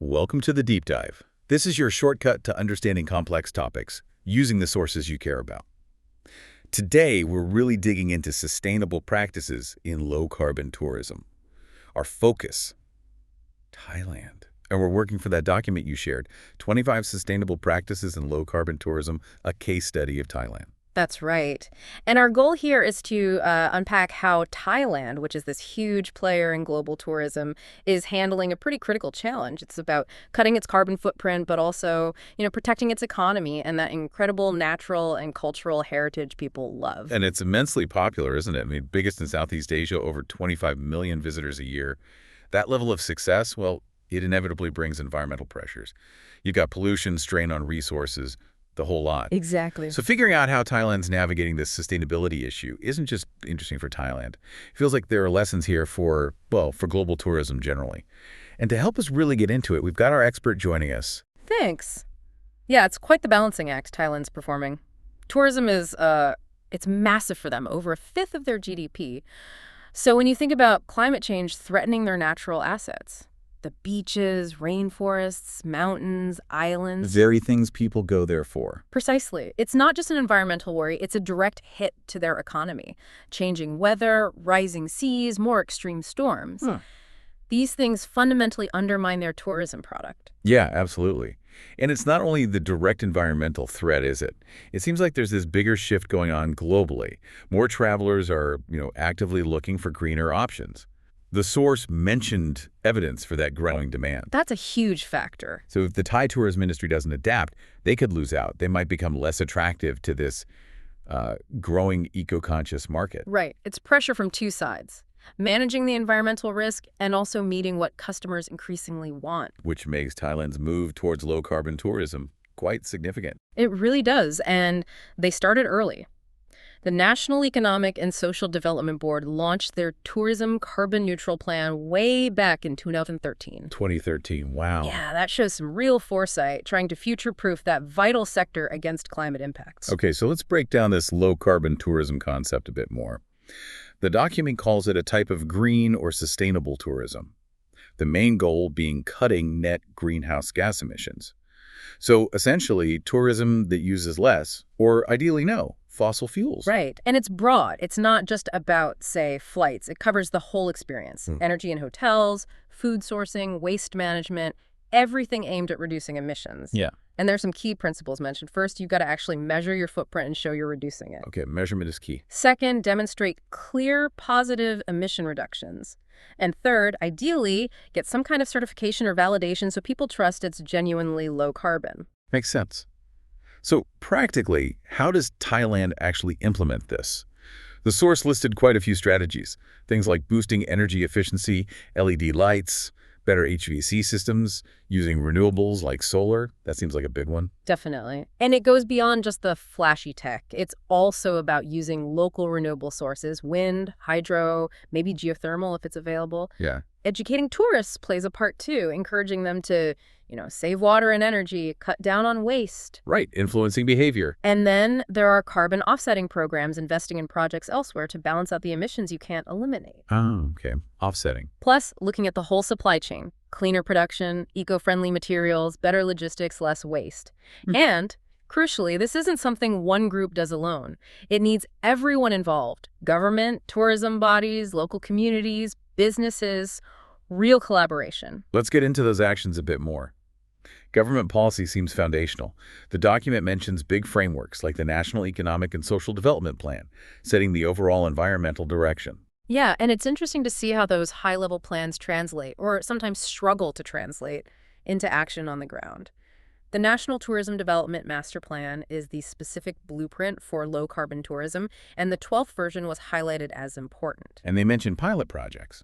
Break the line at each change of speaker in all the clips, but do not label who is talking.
Welcome to the Deep Dive. This is your shortcut to understanding complex topics, using the sources you care about. Today, we're really digging into sustainable practices in low-carbon tourism. Our focus, Thailand. And we're working for that document you shared, 25 Sustainable Practices in Low-Carbon Tourism, a case study of Thailand.
That's right. And our goal here is to unpack how Thailand, which is this huge player in global tourism, is handling a pretty critical challenge. It's about cutting its carbon footprint, but also, protecting its economy and that incredible natural and cultural heritage people love.
And it's immensely popular, isn't it? I mean, biggest in Southeast Asia, over 25 million visitors a year. That level of success, well, it inevitably brings environmental pressures. You've got pollution, strain on resources, the whole lot.
Exactly.
So figuring out how Thailand's navigating this sustainability issue isn't just interesting for Thailand. It feels like there are lessons here for global tourism generally. And to help us really get into it, we've got our expert joining us.
Thanks. Yeah, it's quite the balancing act Thailand's performing. Tourism is, it's massive for them, over a fifth of their GDP. So when you think about climate change threatening their natural assets, the beaches, rainforests, mountains, islands.
The very things people go there for.
Precisely. It's not just an environmental worry, it's a direct hit to their economy. Changing weather, rising seas, more extreme storms. These things fundamentally undermine their tourism product.
Yeah, absolutely. And it's not only the direct environmental threat, is it? It seems like there's this bigger shift going on globally. More travelers are, actively looking for greener options. The source mentioned evidence for that growing demand.
That's a huge factor.
So if the Thai tourism industry doesn't adapt, they could lose out. They might become less attractive to this growing eco-conscious market.
Right. It's pressure from two sides. Managing the environmental risk and also meeting what customers increasingly want.
Which makes Thailand's move towards low-carbon tourism quite significant.
It really does, and they started early. The National Economic and Social Development Board launched their tourism carbon neutral plan way back in 2013.
2013, wow.
Yeah, that shows some real foresight, trying to future-proof that vital sector against climate impacts.
Okay, so let's break down this low-carbon tourism concept a bit more. The document calls it a type of green or sustainable tourism, the main goal being cutting net greenhouse gas emissions. So essentially, tourism that uses less, or ideally no, fossil fuels.
Right. And it's broad. It's not just about, say, flights. It covers the whole experience. Energy in hotels, food sourcing, waste management, everything aimed at reducing emissions.
Yeah.
And there's some key principles mentioned. First, you've got to actually measure your footprint and show you're reducing it.
Okay, measurement is key.
Second, demonstrate clear positive emission reductions. And third, ideally, get some kind of certification or validation so people trust it's genuinely low carbon.
Makes sense. So practically, how does Thailand actually implement this? The source listed quite a few strategies, things like boosting energy efficiency, LED lights, better HVAC systems, using renewables like solar. That seems like a big one.
Definitely. And it goes beyond just the flashy tech. It's also about using local renewable sources, wind, hydro, maybe geothermal if it's available.
Yeah.
Educating tourists plays a part too, encouraging them to, save water and energy, cut down on waste.
Right, influencing behavior.
And then there are carbon offsetting programs investing in projects elsewhere to balance out the emissions you can't eliminate.
Oh, okay. Offsetting.
Plus, looking at the whole supply chain, cleaner production, eco-friendly materials, better logistics, less waste. And crucially, this isn't something one group does alone. It needs everyone involved: government, tourism bodies, local communities, businesses, real collaboration.
Let's get into those actions a bit more. Government policy seems foundational. The document mentions big frameworks like the National Economic and Social Development Plan, setting the overall environmental direction.
Yeah, and it's interesting to see how those high-level plans translate, or sometimes struggle to translate, into action on the ground. The National Tourism Development Master Plan is the specific blueprint for low-carbon tourism, and the 12th version was highlighted as important.
And they mention pilot projects,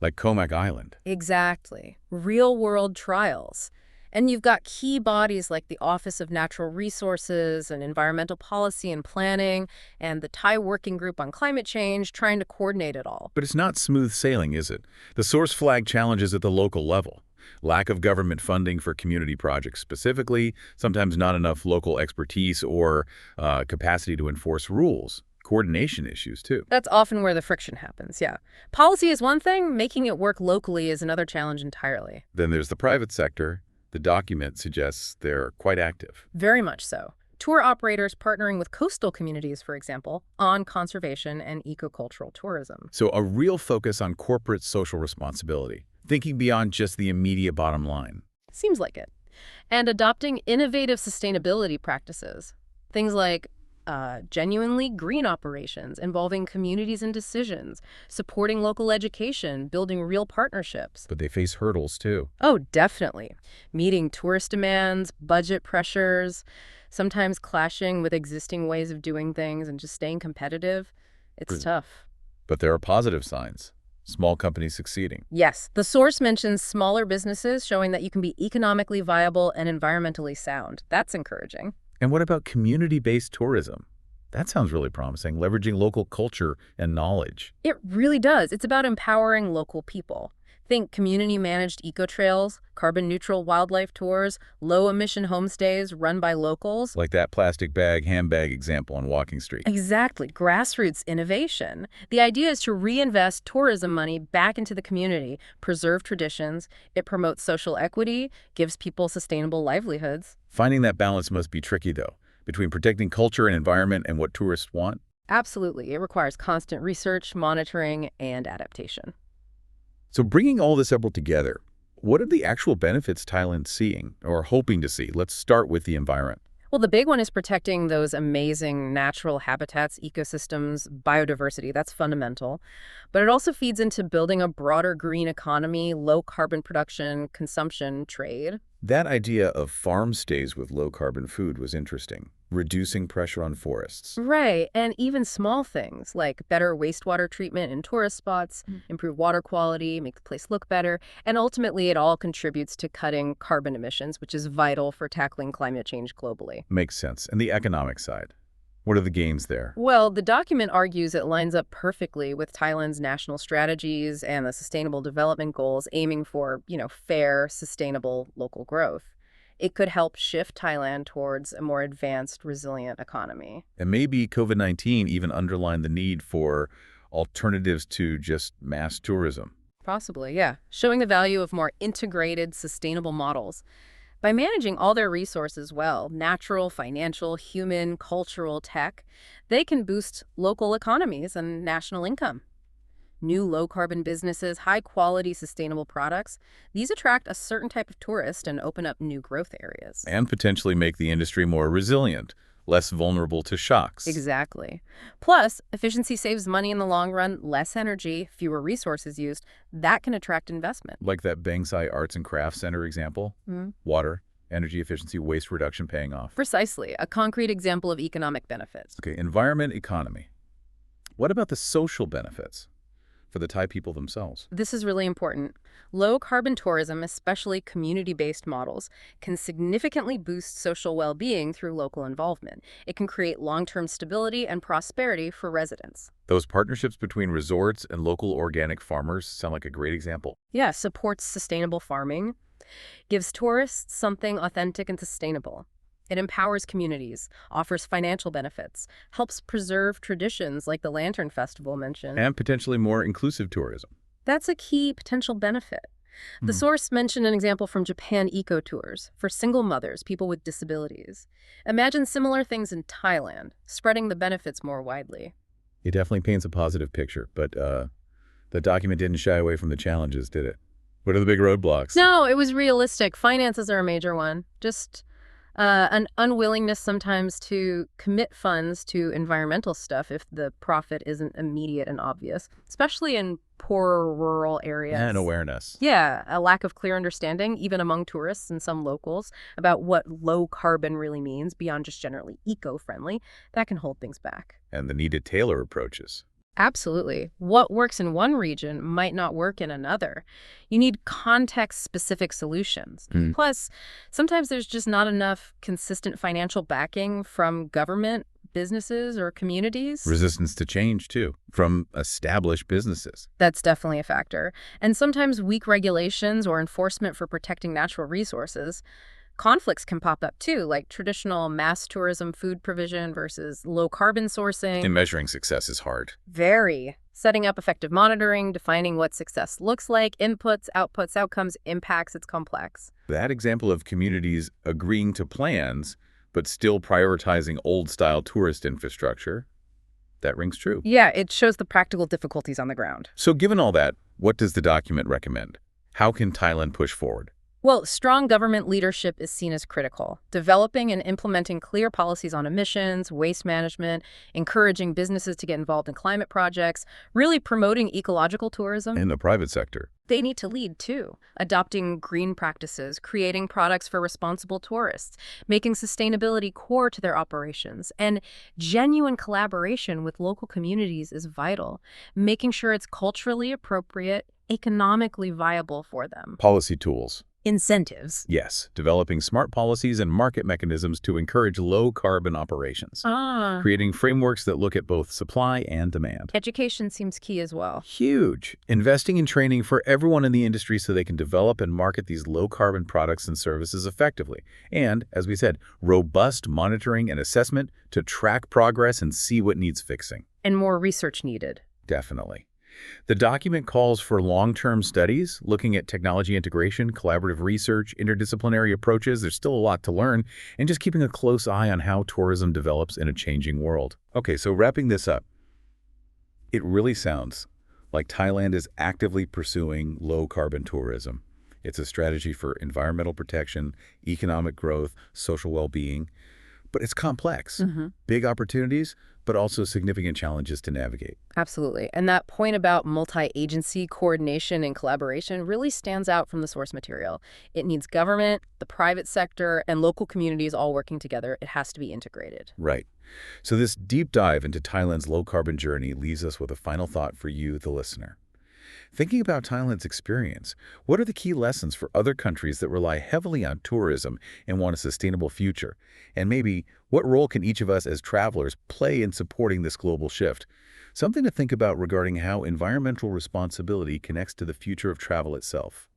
like Khaosok Island.
Exactly. Real-world trials. And you've got key bodies like the Office of Natural Resources and Environmental Policy and Planning and the Thai Working Group on Climate Change trying to coordinate it all.
But it's not smooth sailing, is it? The source flagged challenges at the local level. Lack of government funding for community projects specifically, sometimes not enough local expertise or capacity to enforce rules. coordination issues, too.
That's often where the friction happens, yeah. Policy is one thing, making it work locally is another challenge entirely.
Then there's the private sector. The document suggests they're quite active.
Very much so. Tour operators partnering with coastal communities, for example, on conservation and ecocultural tourism.
So a real focus on corporate social responsibility, thinking beyond just the immediate bottom line.
Seems like it. And adopting innovative sustainability practices. Things like genuinely green operations involving communities and decisions, supporting local education, building real partnerships.
But they face hurdles, too.
Oh, definitely. Meeting tourist demands, budget pressures, sometimes clashing with existing ways of doing things and just staying competitive. It's tough.
But there are positive signs. Small companies succeeding.
Yes, the source mentions smaller businesses showing that you can be economically viable and environmentally sound. That's encouraging.
And what about community-based tourism? That sounds really promising, leveraging local culture and knowledge.
It really does. It's about empowering local people. Think community-managed eco-trails, carbon-neutral wildlife tours, low-emission homestays run by locals.
Like that plastic bag, handbag example on Walking Street.
Exactly. Grassroots innovation. The idea is to reinvest tourism money back into the community, preserve traditions. It promotes social equity, gives people sustainable livelihoods.
Finding that balance must be tricky, though, between protecting culture and environment and what tourists want.
Absolutely. It requires constant research, monitoring, and adaptation.
So bringing all this up together, what are the actual benefits Thailand's seeing or hoping to see? Let's start with the environment.
Well, the big one is protecting those amazing natural habitats, ecosystems, biodiversity. That's fundamental. But it also feeds into building a broader green economy, low carbon production, consumption, trade.
That idea of farm stays with low-carbon food was interesting, reducing pressure on forests.
Right, and even small things like better wastewater treatment in tourist spots, improve water quality, make the place look better, and ultimately it all contributes to cutting carbon emissions, which is vital for tackling climate change globally.
Makes sense. And the economic side, what are the gains there?
Well, the document argues it lines up perfectly with Thailand's national strategies and the Sustainable Development Goals aiming for, fair, sustainable local growth. It could help shift Thailand towards a more advanced, resilient economy.
And maybe COVID-19 even underlined the need for alternatives to just mass tourism.
Possibly, yeah. Showing the value of more integrated, sustainable models. By managing all their resources well, natural, financial, human, cultural, tech, they can boost local economies and national income. New low-carbon businesses, high-quality, sustainable products, these attract a certain type of tourist and open up new growth areas.
And potentially make the industry more resilient, less vulnerable to shocks.
Exactly. Plus, efficiency saves money in the long run, less energy, fewer resources used. That can attract investment.
Like that Bangsai Arts and Crafts Center example. Water, energy efficiency, waste reduction paying off.
Precisely. A concrete example of economic benefits.
Okay, environment, economy. What about the social benefits for the Thai people themselves?
This is really important. Low-carbon tourism, especially community-based models, can significantly boost social well-being through local involvement. It can create long-term stability and prosperity for residents.
Those partnerships between resorts and local organic farmers sound like a great example.
Yeah, supports sustainable farming, gives tourists something authentic and sustainable. It empowers communities, offers financial benefits, helps preserve traditions like the Lantern Festival mentioned.
And potentially more inclusive tourism.
That's a key potential benefit. The source mentioned an example from Japan Eco Tours for single mothers, people with disabilities. Imagine similar things in Thailand, spreading the benefits more widely.
It definitely paints a positive picture, but the document didn't shy away from the challenges, did it? What are the big roadblocks?
No, it was realistic. Finances are a major one. Just an unwillingness sometimes to commit funds to environmental stuff if the profit isn't immediate and obvious, especially in poorer rural areas.
And awareness.
Yeah, a lack of clear understanding, even among tourists and some locals, about what low carbon really means beyond just generally eco-friendly. That can hold things back.
And the need to tailor approaches.
Absolutely. What works in one region might not work in another. You need context-specific solutions. Plus, sometimes there's just not enough consistent financial backing from government, businesses, or communities.
Resistance to change, too, from established businesses.
That's definitely a factor. And sometimes weak regulations or enforcement for protecting natural resources. conflicts can pop up too, like traditional mass tourism food provision versus low-carbon sourcing.
And measuring success is hard.
Very. Setting up effective monitoring, defining what success looks like, inputs, outputs, outcomes, impacts, it's complex.
That example of communities agreeing to plans, but still prioritizing old-style tourist infrastructure, that rings true.
Yeah, it shows the practical difficulties on the ground.
So given all that, what does the document recommend? How can Thailand push forward?
Well, strong government leadership is seen as critical. Developing and implementing clear policies on emissions, waste management, encouraging businesses to get involved in climate projects, really promoting ecological tourism.
In the private sector.
They need to lead, too, adopting green practices, creating products for responsible tourists, making sustainability core to their operations, and genuine collaboration with local communities is vital, making sure it's culturally appropriate, economically viable for them.
Policy tools.
Incentives.
Yes, developing smart policies and market mechanisms to encourage low-carbon operations. Creating frameworks that look at both supply and demand.
Education seems key as well.
Huge. Investing in training for everyone in the industry so they can develop and market these low-carbon products and services effectively. And, as we said, robust monitoring and assessment to track progress and see what needs fixing.
And more research needed.
Definitely. The document calls for long-term studies, looking at technology integration, collaborative research, interdisciplinary approaches. There's still a lot to learn, and just keeping a close eye on how tourism develops in a changing world. Okay, so wrapping this up, it really sounds like Thailand is actively pursuing low-carbon tourism. It's a strategy for environmental protection, economic growth, social well-being, but it's complex. Big opportunities, but also significant challenges to navigate.
Absolutely. And that point about multi-agency coordination and collaboration really stands out from the source material. It needs government, the private sector, and local communities all working together. It has to be integrated.
Right. So this deep dive into Thailand's low-carbon journey leaves us with a final thought for you, the listener. Thinking about Thailand's experience, what are the key lessons for other countries that rely heavily on tourism and want a sustainable future? And maybe, what role can each of us as travelers play in supporting this global shift? Something to think about regarding how environmental responsibility connects to the future of travel itself.